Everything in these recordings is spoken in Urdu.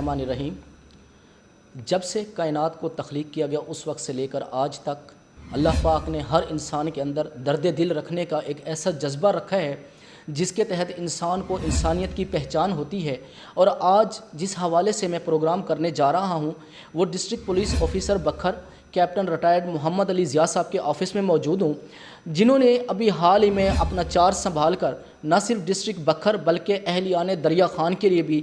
الرحمن الرحیم۔ جب سے کائنات کو تخلیق کیا گیا اس وقت سے لے کر آج تک اللہ پاک نے ہر انسان کے اندر درد دل رکھنے کا ایک ایسا جذبہ رکھا ہے جس کے تحت انسان کو انسانیت کی پہچان ہوتی ہے۔ اور آج جس حوالے سے میں پروگرام کرنے جا رہا ہوں وہ ڈسٹرکٹ پولیس آفیسر بکھر کیپٹن ریٹائرڈ محمد علی ضیاء صاحب کے آفس میں موجود ہوں، جنہوں نے ابھی حال ہی میں اپنا چارج سنبھال کر نہ صرف ڈسٹرکٹ بکھر بلکہ اہلیان دریا خان کے لیے بھی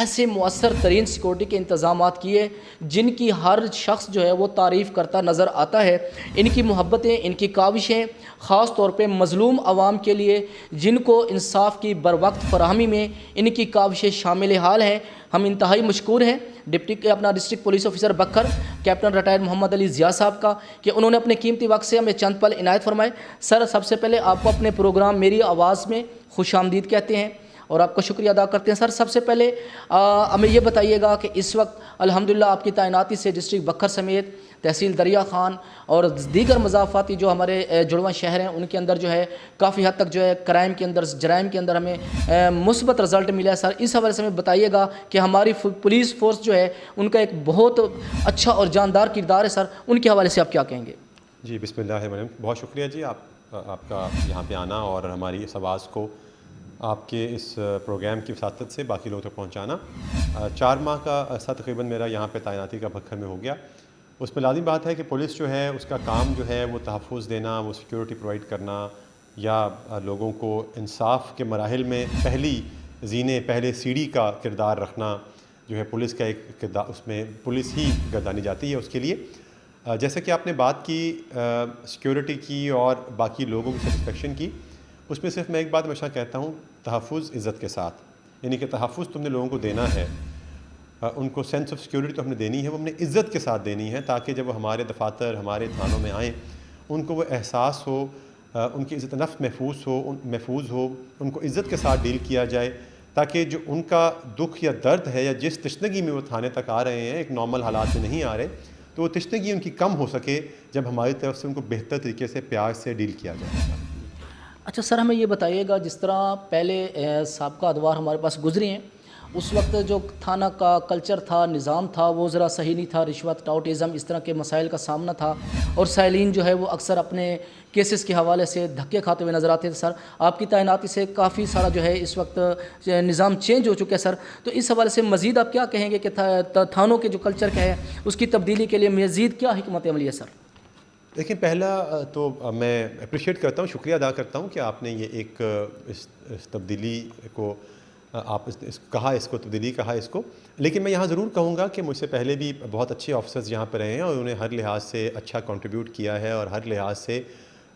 ایسے مؤثر ترین سیکورٹی کے انتظامات کیے جن کی ہر شخص جو ہے وہ تعریف کرتا نظر آتا ہے۔ ان کی محبتیں، ان کی کاوشیں خاص طور پہ مظلوم عوام کے لیے جن کو انصاف کی بروقت فراہمی میں ان کی کاوشیں شامل حال ہیں، ہم انتہائی مشکور ہیں اپنا ڈسٹرکٹ پولیس آفیسر بکھر کیپٹن ریٹائرڈ محمد علی ضیاء صاحب کا کہ انہوں نے اپنے قیمتی وقت سے ہمیں چند پل عنایت فرمائے۔ سر، سب سے پہلے آپ کو اپنے پروگرام میری آواز میں خوش آمدید کہتے ہیں اور آپ کا شکریہ ادا کرتے ہیں۔ سر، سب سے پہلے ہمیں یہ بتائیے گا کہ اس وقت الحمدللہ آپ کی تعیناتی سے ڈسٹرکٹ بکھر سمیت تحصیل دریا خان اور دیگر مضافاتی جو ہمارے جڑواں شہر ہیں ان کے اندر جو ہے کافی حد تک جو ہے کرائم کے اندر، جرائم کے اندر ہمیں مثبت رزلٹ ملا ہے۔ سر، اس حوالے سے ہمیں بتائیے گا کہ ہماری پولیس فورس جو ہے ان کا ایک بہت اچھا اور جاندار کردار ہے، سر ان کے حوالے سے آپ کیا کہیں گے؟ جی بسم اللہ الرحمن الرحیم، بہت شکریہ جی آپ کا یہاں پہ آنا اور ہماری اس آواز کو آپ کے اس پروگرام کی وساطت سے باقی لوگوں تک پہنچانا۔ 4 ماہ کا عرصہ تقریباً میرا یہاں پہ تعیناتی کا بکھر میں ہو گیا۔ اس میں لازمی بات ہے کہ پولیس جو ہے اس کا کام جو ہے وہ تحفظ دینا، وہ سیکیورٹی پرووائڈ کرنا یا لوگوں کو انصاف کے مراحل میں پہلے سیڑھی کا کردار رکھنا جو ہے پولیس کا ایک کردار، اس میں پولیس ہی گردانی جاتی ہے اس کے لیے۔ جیسے کہ آپ نے بات کی سیکیورٹی کی اور باقی لوگوں کی سیٹسفیکشن کی، اس میں صرف میں ایک بات ہمیشہ کہتا ہوں، تحفظ عزت کے ساتھ، یعنی کہ تحفظ تم نے لوگوں کو دینا ہے، ان کو سینس آف سیکیورٹی تو ہم نے دینی ہے، وہ ہم نے عزت کے ساتھ دینی ہے تاکہ جب وہ ہمارے دفاتر، ہمارے تھانوں میں آئیں ان کو وہ احساس ہو، ان کی عزت نفس محفوظ ہو، ان کو عزت کے ساتھ ڈیل کیا جائے تاکہ جو ان کا دکھ یا درد ہے یا جس تشنگی میں وہ تھانے تک آ رہے ہیں، ایک نارمل حالات میں نہیں آ رہے، تو وہ تشنگی ان کی کم ہو سکے جب ہماری طرف سے ان کو بہتر طریقے سے پیار سے ڈیل کیا جائے۔ اچھا سر، ہمیں یہ بتائیے گا جس طرح پہلے سابقہ ادوار ہمارے پاس گزری ہیں اس وقت جو تھانہ کا کلچر تھا، نظام تھا، وہ ذرا صحیح نہیں تھا، رشوت، ٹاؤٹزم، اس طرح کے مسائل کا سامنا تھا اور سائلین جو ہے وہ اکثر اپنے کیسز کے حوالے سے دھکے کھاتے ہوئے نظر آتے تھے۔ سر، آپ کی تعیناتی سے کافی سارا جو ہے اس وقت نظام چینج ہو چکا ہے۔ سر، تو اس حوالے سے مزید آپ کیا کہیں گے کہ تھانوں کے جو کلچر کا ہے اس کی تبدیلی کے لیے مزید کیا حکمت عملی ہے؟ سر دیکھیں، پہلا تو میں اپریشیٹ کرتا ہوں، شکریہ ادا کرتا ہوں کہ آپ نے یہ ایک اس تبدیلی کو آپ اس کو تبدیلی کہا اس کو، لیکن میں یہاں ضرور کہوں گا کہ مجھ سے پہلے بھی بہت اچھے آفیسرز یہاں پہ رہے ہیں اور انہوں نے ہر لحاظ سے اچھا کنٹریبیوٹ کیا ہے اور ہر لحاظ سے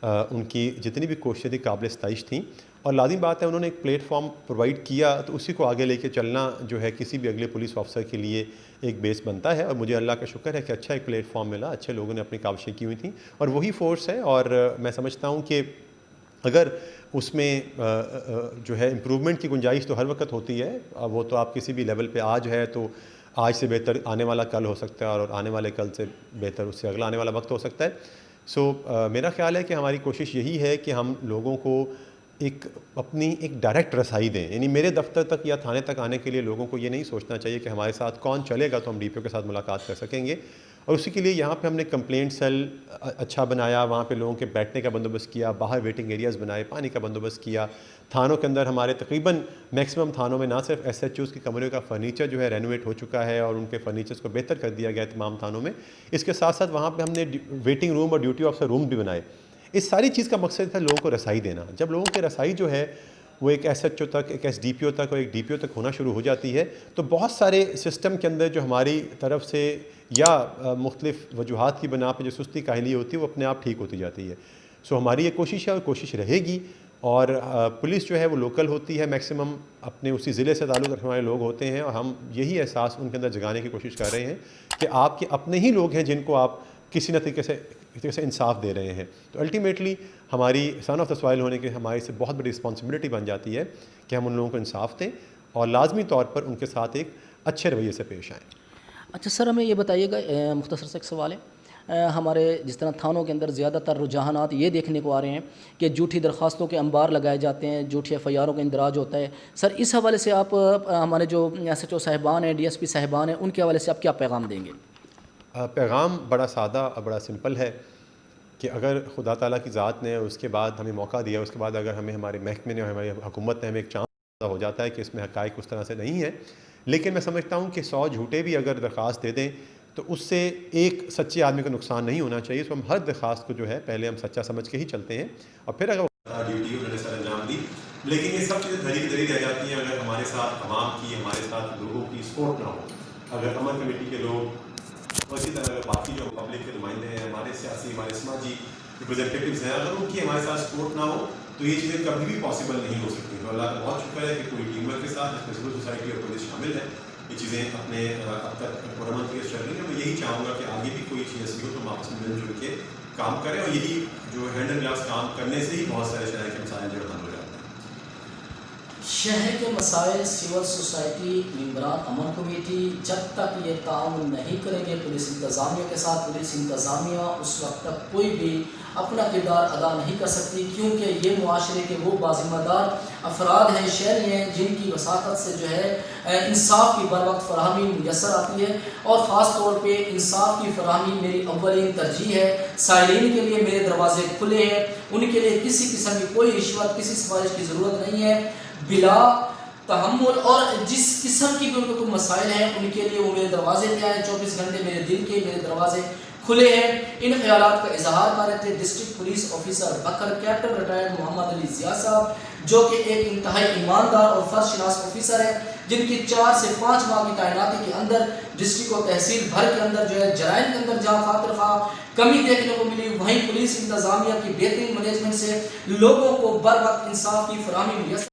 ان کی جتنی بھی کوششیں تھیں قابل ستائش تھیں، اور لازمی بات ہے انہوں نے ایک پلیٹ فارم پرووائڈ کیا تو اسی کو آگے لے کے چلنا جو ہے کسی بھی اگلے پولیس آفیسر کے لیے ایک بیس بنتا ہے، اور مجھے اللہ کا شکر ہے کہ اچھا ایک پلیٹ فارم ملا، اچھے لوگوں نے اپنی کاوشیں کی ہوئی تھیں اور وہی فورس ہے۔ اور میں سمجھتا ہوں کہ اگر اس میں جو ہے امپروومنٹ کی گنجائش تو ہر وقت ہوتی ہے، وہ تو آپ کسی بھی لیول پہ آج ہے تو آج سے بہتر آنے والا کل ہو سکتا ہے اور آنے والے کل سے بہتر اس سے اگلا آنے والا وقت ہو سکتا ہے۔ میرا خیال ہے کہ ہماری کوشش یہی ہے کہ ہم لوگوں کو اپنی ایک ڈائریکٹ رسائی دیں، یعنی میرے دفتر تک یا تھانے تک آنے کے لیے لوگوں کو یہ نہیں سوچنا چاہیے کہ ہمارے ساتھ کون چلے گا تو ہم ڈی پی او کے ساتھ ملاقات کر سکیں گے، اور اسی کے لیے یہاں پہ ہم نے کمپلینٹ سیل اچھا بنایا، وہاں پہ لوگوں کے بیٹھنے کا بندوبست کیا، باہر ویٹنگ ایریاز بنائے، پانی کا بندوبست کیا، تھانوں کے اندر ہمارے تقریباً میکسیمم تھانوں میں نہ صرف ایس ایچ اوز کے کمرے کا فرنیچر جو ہے رینوویٹ ہو چکا ہے اور ان کے فرنیچرز کو بہتر کر دیا گیا تمام تھانوں میں، اس کے ساتھ ساتھ وہاں پہ ہم نے ویٹنگ روم اور ڈیوٹی آفیسر روم بھی بنائے۔ اس ساری چیز کا مقصد تھا لوگوں کو رسائی دینا۔ جب لوگوں کی رسائی جو ہے وہ ایک ایس ایچ او تک، ایک ایس ڈی پی او تک اور ایک ڈی پی او تک ہونا شروع ہو جاتی ہے تو بہت سارے سسٹم کے اندر جو ہماری طرف سے یا مختلف وجوہات کی بنا پہ جو سستی کاہلی ہوتی ہے وہ اپنے آپ ٹھیک ہوتی جاتی ہے۔ ہماری یہ کوشش ہے اور کوشش رہے گی، اور پولیس جو ہے وہ لوکل ہوتی ہے، میکسیمم اپنے اسی ضلع سے تعلق رکھنے والے لوگ ہوتے ہیں، اور ہم یہی احساس ان کے اندر جگانے کی کوشش کر رہے ہیں کہ آپ کے اپنے ہی لوگ ہیں جن کو آپ کسی نہ طریقے سے انصاف دے رہے ہیں۔ تو الٹیمیٹلی ہماری سن آف دا سوائل ہونے کے ہماری سے بہت بڑی رسپانسبلٹی بن جاتی ہے کہ ہم ان لوگوں کو انصاف دیں اور لازمی طور پر ان کے ساتھ ایک اچھے رویے سے پیش آئیں۔ اچھا سر، ہمیں یہ بتائیے گا، مختصر سے ایک سوال ہے ہمارے جس طرح تھانوں کے اندر زیادہ تر رجحانات یہ دیکھنے کو آ رہے ہیں کہ جھوٹی درخواستوں کے انبار لگائے جاتے ہیں، جھوٹی ایف آئی آروں کا اندراج ہوتا ہے. سر اس حوالے سے آپ ہمارے جو ایس ایچ او صاحبان ہیں، ڈی ایس پی صاحبان ہیں، ان کے حوالے سے آپ کیا پیغام دیں گے؟ پیغام بڑا سادہ اور بڑا سمپل ہے کہ اگر خدا تعالیٰ کی ذات نے اس کے بعد ہمیں موقع دیا، اس کے بعد اگر ہمیں ہمارے محکمے نے اور ہماری حکومت نے ہمیں ایک چانس ہو جاتا ہے کہ اس میں حقائق اس طرح سے نہیں ہے، لیکن میں سمجھتا ہوں کہ 100 جھوٹے بھی اگر درخواست دے دیں تو اس سے ایک سچے آدمی کو نقصان نہیں ہونا چاہیے. تو ہم ہر درخواست کو جو ہے پہلے ہم سچا سمجھ کے ہی چلتے ہیں، اور پھر اگر ڈیوٹی انہوں نے سر انجام دی. لیکن یہ سب چیزیں دھری دھری رہ جاتی ہیں اگر ہمارے ساتھ عوام کی، ہمارے ساتھ لوگوں کی سپورٹ نہ ہو. اگر امن کمیٹی کے لوگ اور اسی طرح اگر باقی جو پبلک کے نمائندے ہیں، ہمارے سیاسی، ہمارے سماجی ریپرزینٹیوز ہیں، اگر ان کی ہمارے ساتھ سپورٹ نہ ہو تو یہ چیزیں کبھی بھی پاسبل نہیں ہو سکتی. تو اللہ کا بہت شکر ہے کہ پوری ٹیم ورک کے ساتھ، جس میں سول سوسائٹی اور پولیس شامل ہے، یہ چیزیں اپنے اب تک پرامن کے چل رہی ہیں. میں یہی چاہوں گا کہ آگے بھی کوئی چیز ایسی ہو تو ہم آپس میں مل جل کے کام کریں، اور یہی جو ہینڈ اینڈ گلوز کام کرنے سے ہی بہت سارے شہر کے مسائل جو حل ہو جاتے ہیں. شہر کے مسائل سول سوسائٹی، ممبران امن کمیٹی جب تک یہ تعاون نہیں کریں گے پولیس انتظامیہ کے ساتھ، پولیس انتظامیہ اس وقت تک کوئی بھی اپنا کردار ادا نہیں کر سکتی، کیونکہ یہ معاشرے کے وہ باذمہ دار افراد ہیں، شہری ہیں، جن کی وساطت سے جو ہے انصاف کی بر وقت فراہمی میسر آتی ہے. اور خاص طور پہ انصاف کی فراہمی میری اولین ترجیح ہے. سائلین کے لیے میرے دروازے کھلے ہیں، ان کے لیے کسی قسم کی کوئی رشوت، کسی سفارش کی ضرورت نہیں ہے. بلا تحمل اور جس قسم کی بھی ان کو کوئی مسائل ہیں ان کے لیے وہ میرے دروازے پہ آئے. 24 گھنٹے میرے دل کے میرے دروازے کھلے ہیں. ان خیالات کا اظہار کر رہے تھے ڈسٹرکٹ پولیس آفیسر بکر کیپٹن ریٹائرڈ محمد علی ضیاء صاحب، جو کہ ایک انتہائی ایماندار اور فرض شناس آفیسر ہے، جن کی 4 سے 5 ماہ کی تعیناتی کے اندر ڈسٹرکٹ و تحصیل بھر کے اندر جو ہے جرائم کے اندر جہاں خاطر خواہ کمی دیکھنے کو ملی، وہیں پولیس انتظامیہ کی بہترین مینجمنٹ سے لوگوں کو بر وقت انصاف کی فراہمی ہوئی.